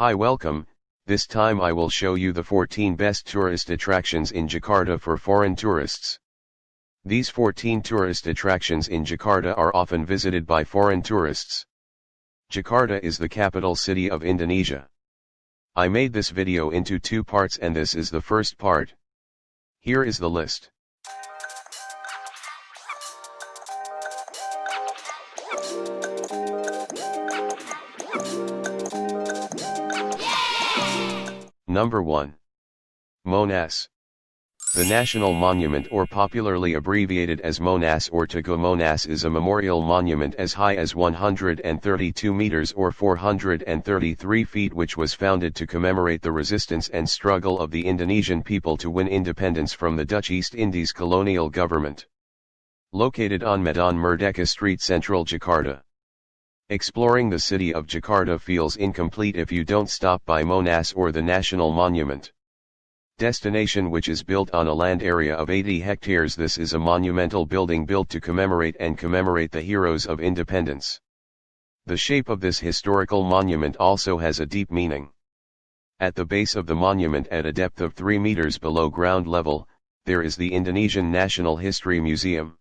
Hi, welcome. This time I will show you the 14 best tourist attractions in Jakarta for foreign tourists. These 14 tourist attractions in Jakarta are often visited by foreign tourists. Jakarta is the capital city of Indonesia. I made this video into two parts and this is the first part. Here is the list. Number 1. Monas. The national monument, or popularly abbreviated as Monas or Tugu Monas, is a memorial monument as high as 132 meters or 433 feet which was founded to commemorate the resistance and struggle of the Indonesian people to win independence from the Dutch East Indies colonial government. Located on Medan Merdeka Street, central Jakarta. Exploring the city of Jakarta feels incomplete if you don't stop by Monas or the National Monument. Destination, which is built on a land area of 80 hectares. This is a monumental building built to commemorate the heroes of independence. The shape of this historical monument also has a deep meaning. At the base of the monument, at a depth of 3 meters below ground level, there is the Indonesian National History Museum.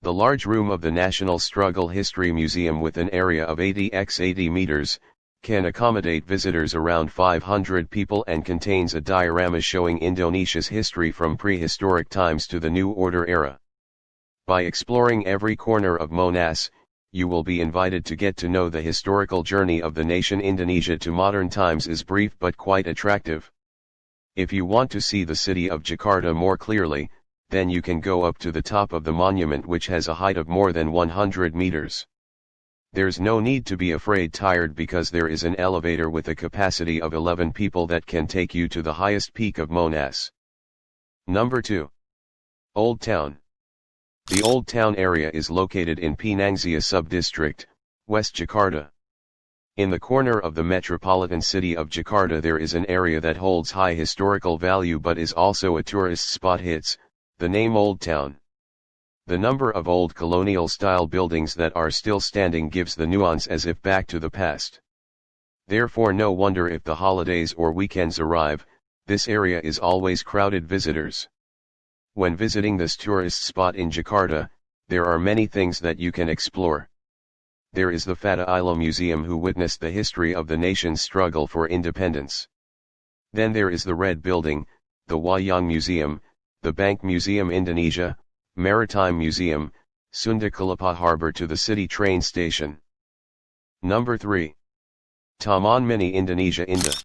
The large room of the National Struggle History Museum, with an area of 80 x 80 meters, can accommodate visitors around 500 people and contains a diorama showing Indonesia's history from prehistoric times to the New Order era. By exploring every corner of Monas, you will be invited to get to know the historical journey of the nation. Indonesia to modern times is brief but quite attractive. If you want to see the city of Jakarta more clearly, then you can go up to the top of the monument, which has a height of more than 100 meters. There's no need to be tired because there is an elevator with a capacity of 11 people that can take you to the highest peak of Monas. Number 2. Old Town. The Old Town area is located in Pinangsia sub-district, West Jakarta. In the corner of the metropolitan city of Jakarta there is an area that holds high historical value but is also a tourist spot. Hits the name Old Town. The number of old colonial-style buildings that are still standing gives the nuance as if back to the past. Therefore no wonder if the holidays or weekends arrive, this area is always crowded visitors. When visiting this tourist spot in Jakarta, there are many things that you can explore. There is the Fatah Illah Museum, who witnessed the history of the nation's struggle for independence. Then there is the Red Building, the Wayang Museum, the Bank Museum Indonesia, Maritime Museum, Sunda Kelapa Harbor to the city train station. Number 3. Taman Mini Indonesia Indah.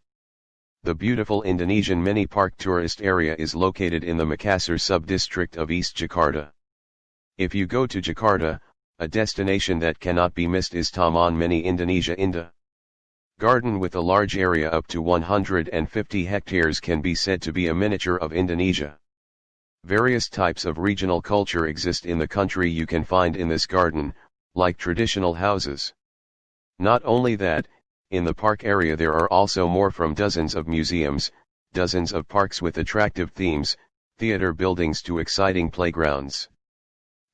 The beautiful Indonesian mini park tourist area is located in the Makassar sub-district of East Jakarta. If you go to Jakarta, a destination that cannot be missed is Taman Mini Indonesia Indah. Garden with a large area up to 150 hectares can be said to be a miniature of Indonesia. Various types of regional culture exist in the country you can find in this garden, like traditional houses. Not only that, in the park area there are also more from dozens of museums, dozens of parks with attractive themes, theater buildings to exciting playgrounds.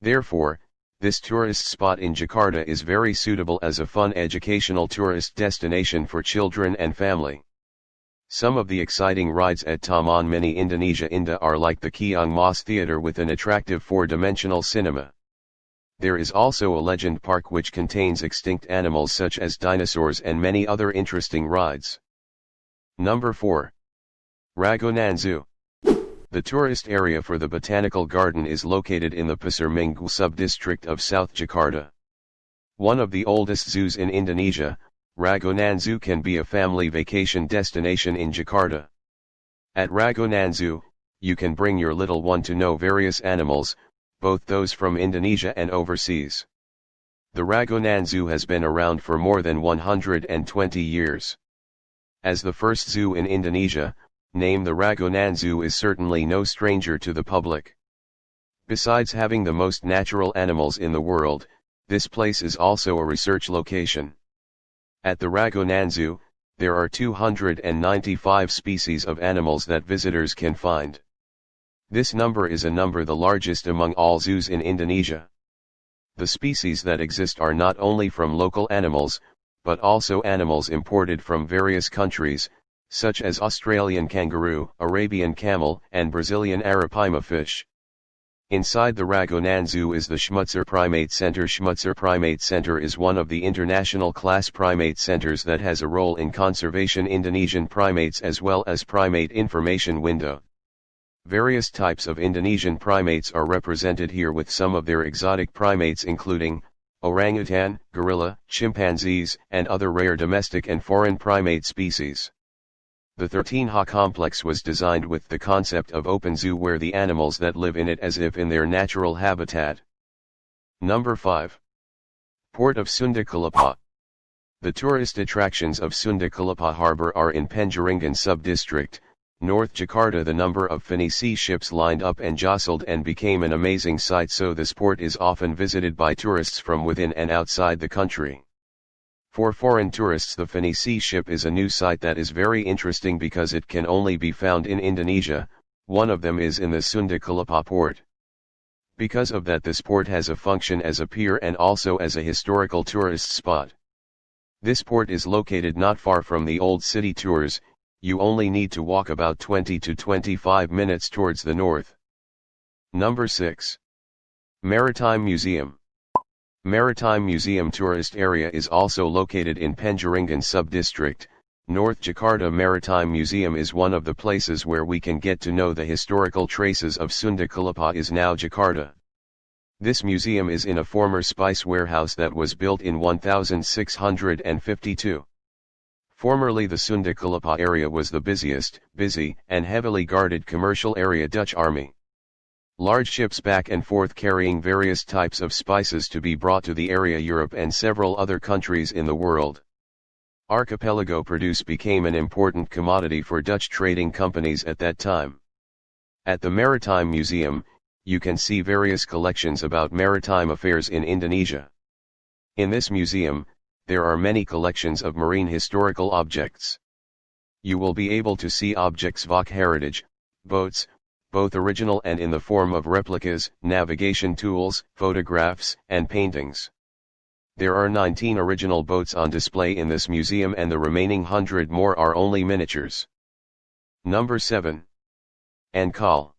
Therefore, this tourist spot in Jakarta is very suitable as a fun educational tourist destination for children and family. Some of the exciting rides at Taman Mini Indonesia Indah are like the Kiong Mas Theater with an attractive 4-dimensional cinema. There is also a legend park which contains extinct animals such as dinosaurs and many other interesting rides. Number 4. Ragunan Zoo. The tourist area for the botanical garden is located in the Pasar Minggu sub-district of South Jakarta. One of the oldest zoos in Indonesia, Ragunan Zoo can be a family vacation destination in Jakarta. At Ragunan Zoo, you can bring your little one to know various animals, both those from Indonesia and overseas. The Ragunan Zoo has been around for more than 120 years. As the first zoo in Indonesia, name the Ragunan Zoo is certainly no stranger to the public. Besides having the most natural animals in the world, this place is also a research location. At the Ragunan Zoo, there are 295 species of animals that visitors can find. This number is the largest among all zoos in Indonesia. The species that exist are not only from local animals, but also animals imported from various countries, such as Australian kangaroo, Arabian camel, and Brazilian arapaima fish. Inside the Ragunan Zoo is the Schmutzer Primate Center. Schmutzer Primate Center is one of the international class primate centers that has a role in conservation Indonesian primates as well as primate information window. Various types of Indonesian primates are represented here with some of their exotic primates including orangutan, gorilla, chimpanzees, and other rare domestic and foreign primate species. The 13Ha complex was designed with the concept of open zoo where the animals that live in it as if in their natural habitat. Number 5. Port of Sunda Kelapa. The tourist attractions of Sunda Kelapa Harbor are in Penjaringan sub-district, North Jakarta. The number of Phoenician ships lined up and jostled and became an amazing sight, so this port is often visited by tourists from within and outside the country. For foreign tourists, the Phoenician ship is a new sight that is very interesting because it can only be found in Indonesia. One of them is in the Sunda Kelapa port. Because of that, this port has a function as a pier and also as a historical tourist spot. This port is located not far from the old city tours. You only need to walk about 20 to 25 minutes towards the north. Number 6. Maritime Museum. Maritime Museum tourist area is also located in Penjaringan sub-district, North Jakarta. Maritime Museum is one of the places where we can get to know the historical traces of Sunda Kelapa is now Jakarta. This museum is in a former spice warehouse that was built in 1652. Formerly the Sunda Kelapa area was the busy, and heavily guarded commercial area Dutch army. Large ships back and forth carrying various types of spices to be brought to the area Europe and several other countries in the world. Archipelago produce became an important commodity for Dutch trading companies at that time. At the Maritime Museum, you can see various collections about maritime affairs in Indonesia. In this museum, there are many collections of marine historical objects. You will be able to see objects of heritage, boats, both original and in the form of replicas, navigation tools, photographs, and paintings. There are 19 original boats on display in this museum and the remaining 100 more are only miniatures. Number 7. Ankal.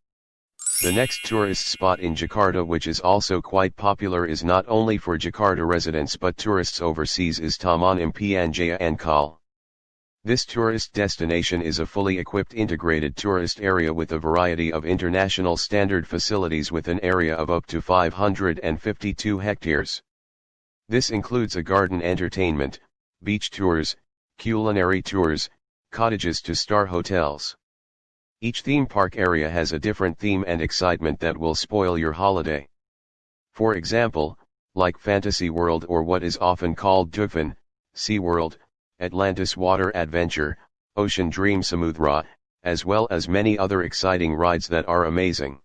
The next tourist spot in Jakarta, which is also quite popular, is not only for Jakarta residents but tourists overseas, is Taman Impian Jaya Ankal. This tourist destination is a fully equipped integrated tourist area with a variety of international standard facilities with an area of up to 552 hectares. This includes a garden entertainment, beach tours, culinary tours, cottages to star hotels. Each theme park area has a different theme and excitement that will spoil your holiday. For example, like Fantasy World or what is often called Dufan, Sea World, Atlantis Water Adventure, Ocean Dream Samudra, as well as many other exciting rides that are amazing.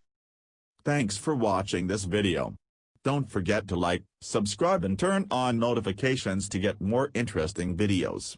Thanks for watching this video. Don't forget to like, subscribe and turn on notifications to get more interesting videos.